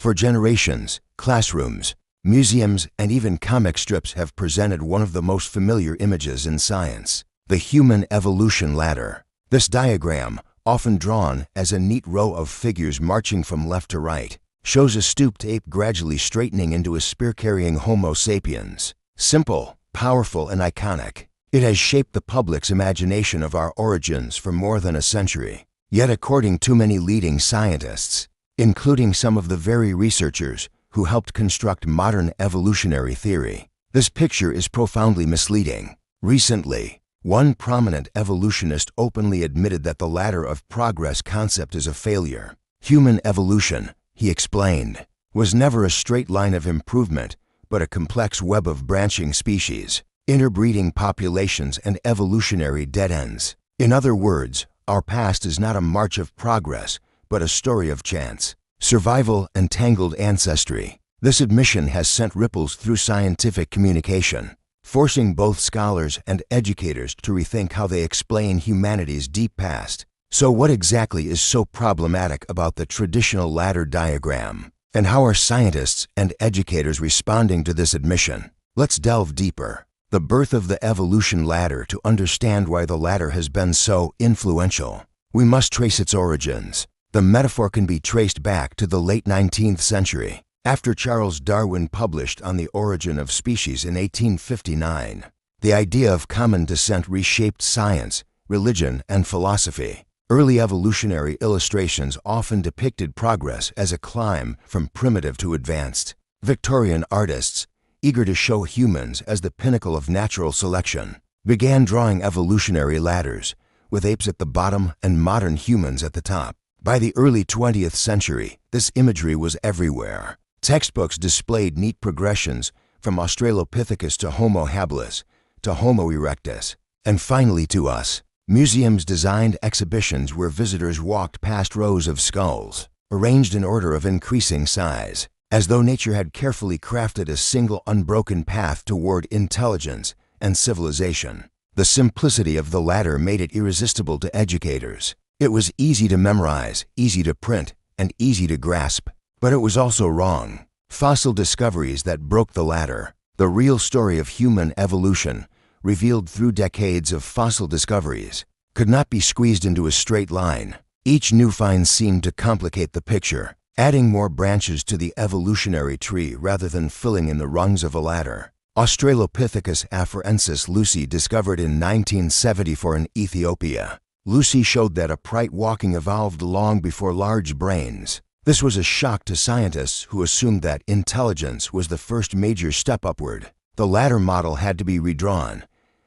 For generations, classrooms, museums, and even comic strips have presented one of the most familiar images in science: the human evolution ladder. This diagram, often drawn as a neat row of figures marching from left to right, shows a stooped ape gradually straightening into a spear-carrying Homo sapiens. Simple, powerful, and iconic, it has shaped the public's imagination of our origins for more than a century. Yet according to many leading scientists, including some of the very researchers who helped construct modern evolutionary theory, this picture is profoundly misleading. Recently, one prominent evolutionist openly admitted that the ladder of progress concept is a failure. Human evolution, he explained, was never a straight line of improvement, but a complex web of branching species, interbreeding populations, and evolutionary dead ends. In other words, our past is not a march of progress, but a story of chance, survival, and tangled ancestry. This admission has sent ripples through scientific communication, forcing both scholars and educators to rethink how they explain humanity's deep past. So what exactly is so problematic about the traditional ladder diagram? And how are scientists and educators responding to this admission? Let's delve deeper. The birth of the evolution ladder. To understand why the ladder has been so influential, we must trace its origins. The metaphor can be traced back to the late 19th century, after Charles Darwin published On the Origin of Species in 1859. The idea of common descent reshaped science, religion, and philosophy. Early evolutionary illustrations often depicted progress as a climb from primitive to advanced. Victorian artists, eager to show humans as the pinnacle of natural selection, began drawing evolutionary ladders, with apes at the bottom and modern humans at the top. By the early 20th century, this imagery was everywhere. Textbooks displayed neat progressions from Australopithecus to Homo habilis, to Homo erectus, and finally to us. Museums designed exhibitions where visitors walked past rows of skulls, arranged in order of increasing size, as though nature had carefully crafted a single unbroken path toward intelligence and civilization. The simplicity of the ladder made it irresistible to educators. It was easy to memorize, easy to print, and easy to grasp. But it was also wrong. Fossil discoveries that broke the ladder. The real story of human evolution, revealed through decades of fossil discoveries, could not be squeezed into a straight line. Each new find seemed to complicate the picture, adding more branches to the evolutionary tree rather than filling in the rungs of a ladder. Australopithecus afarensis Lucy, discovered in 1974 in Ethiopia. Lucy showed that upright walking evolved long before large brains. This was a shock to scientists who assumed that intelligence was the first major step upward. The ladder model had to be redrawn,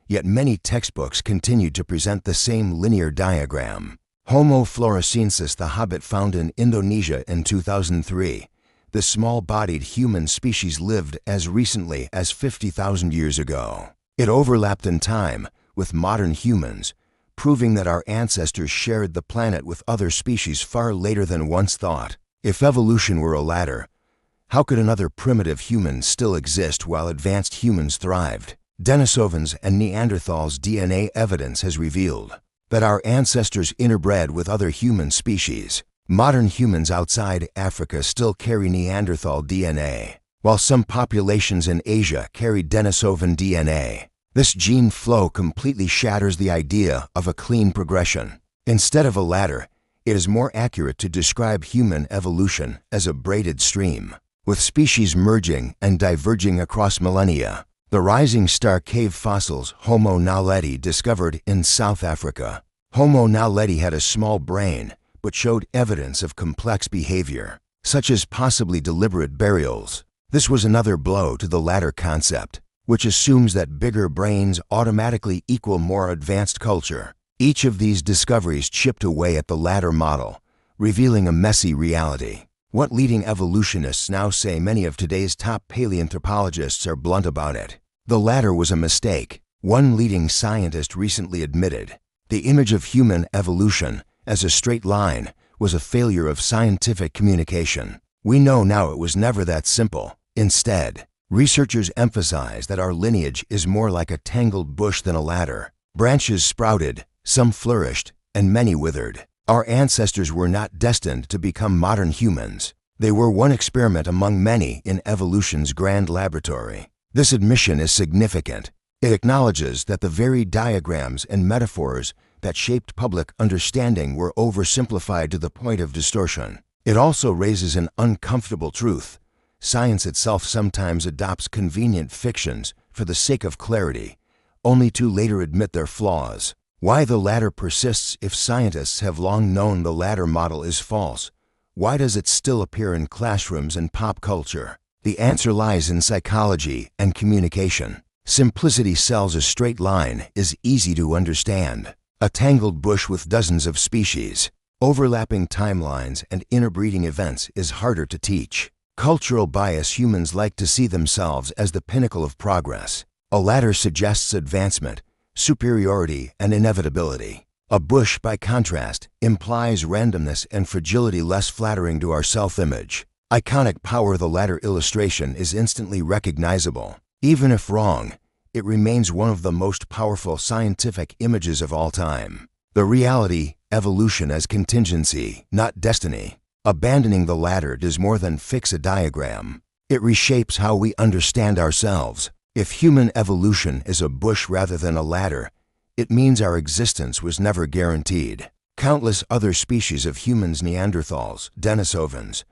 yet many textbooks continued to present the same linear diagram. Homo floresiensis, the hobbit found in Indonesia in 2003. This small-bodied human species lived as recently as 50,000 years ago. It overlapped in time with modern humans, proving that our ancestors shared the planet with other species far later than once thought. If evolution were a ladder, how could another primitive human still exist while advanced humans thrived? Denisovans and Neanderthals' DNA evidence has revealed that our ancestors interbred with other human species. Modern humans outside Africa still carry Neanderthal DNA, while some populations in Asia carry Denisovan DNA. This gene flow completely shatters the idea of a clean progression. Instead of a ladder, it is more accurate to describe human evolution as a braided stream, with species merging and diverging across millennia. The rising star cave fossils Homo naledi, discovered in South Africa. Homo naledi had a small brain, but showed evidence of complex behavior, such as possibly deliberate burials. This was another blow to the ladder concept, which assumes that bigger brains automatically equal more advanced culture. Each of these discoveries chipped away at the ladder model, revealing a messy reality. What leading evolutionists now say? Many of today's top paleoanthropologists are blunt about it. The ladder was a mistake. One leading scientist recently admitted the image of human evolution as a straight line was a failure of scientific communication. We know now it was never that simple. Instead, researchers emphasize that our lineage is more like a tangled bush than a ladder. Branches sprouted, some flourished, and many withered. Our ancestors were not destined to become modern humans. They were one experiment among many in evolution's grand laboratory. This admission is significant. It acknowledges that the very diagrams and metaphors that shaped public understanding were oversimplified to the point of distortion. It also raises an uncomfortable truth. Science itself sometimes adopts convenient fictions for the sake of clarity, only to later admit their flaws. Why the latter persists if scientists have long known the latter model is false? Why does it still appear in classrooms and pop culture? The answer lies in psychology and communication. Simplicity sells a straight line, is easy to understand. A tangled bush with dozens of species, overlapping timelines and interbreeding events is harder to teach. Cultural bias: humans like to see themselves as the pinnacle of progress. A ladder suggests advancement, superiority, and inevitability. A bush, by contrast, implies randomness and fragility, less flattering to our self-image. Iconic power: the ladder illustration is instantly recognizable. Even if wrong, it remains one of the most powerful scientific images of all time. The reality: evolution as contingency, not destiny. Abandoning the ladder does more than fix a diagram. It reshapes how we understand ourselves. If human evolution is a bush rather than a ladder, it means our existence was never guaranteed. Countless other species of humans, Neanderthals, Denisovans,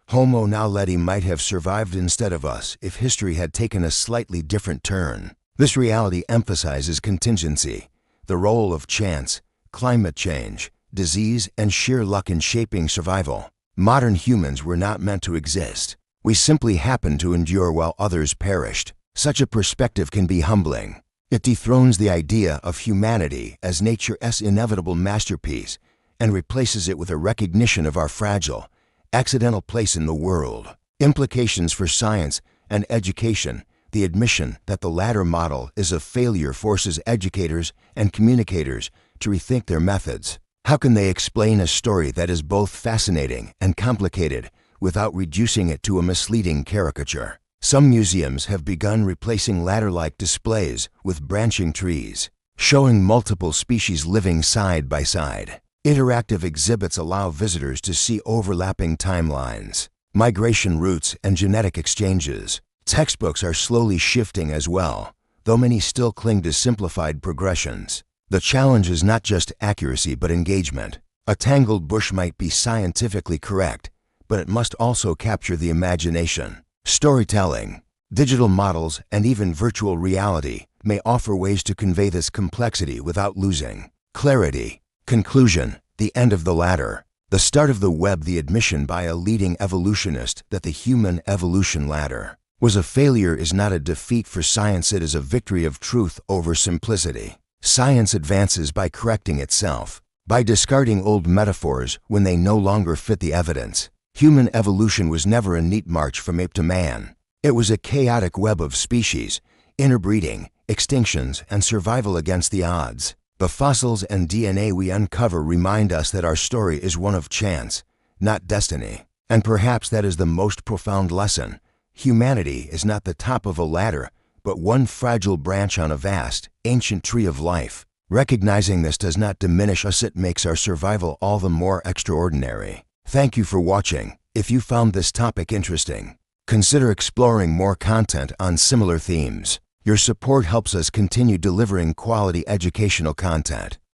Homo naledi, might have survived instead of us if history had taken a slightly different turn. This reality emphasizes contingency, the role of chance, climate change, disease, and sheer luck in shaping survival. Modern humans were not meant to exist. We simply happened to endure while others perished. Such a perspective can be humbling. It dethrones the idea of humanity as nature's inevitable masterpiece and replaces it with a recognition of our fragile, accidental place in the world. Implications for science and education: the admission that the latter model is a failure forces educators and communicators to rethink their methods. How can they explain a story that is both fascinating and complicated without reducing it to a misleading caricature? Some museums have begun replacing ladder-like displays with branching trees, showing multiple species living side by side. Interactive exhibits allow visitors to see overlapping timelines, migration routes, and genetic exchanges. Textbooks are slowly shifting as well, though many still cling to simplified progressions. The challenge is not just accuracy but engagement. A tangled bush might be scientifically correct, but it must also capture the imagination. Storytelling, digital models, and even virtual reality may offer ways to convey this complexity without losing clarity. Conclusion: the end of the ladder. The start of the web: the admission by a leading evolutionist that the human evolution ladder was a failure is not a defeat for science, it is a victory of truth over simplicity. Science advances by correcting itself, by discarding old metaphors when they no longer fit the evidence. Human evolution was never a neat march from ape to man. It was a chaotic web of species, interbreeding, extinctions, and survival against the odds. The fossils and DNA we uncover remind us that our story is one of chance, not destiny. And perhaps that is the most profound lesson. Humanity is not the top of a ladder, but one fragile branch on a vast, ancient tree of life. Recognizing this does not diminish us, it makes our survival all the more extraordinary. Thank you for watching. If you found this topic interesting, consider exploring more content on similar themes. Your support helps us continue delivering quality educational content.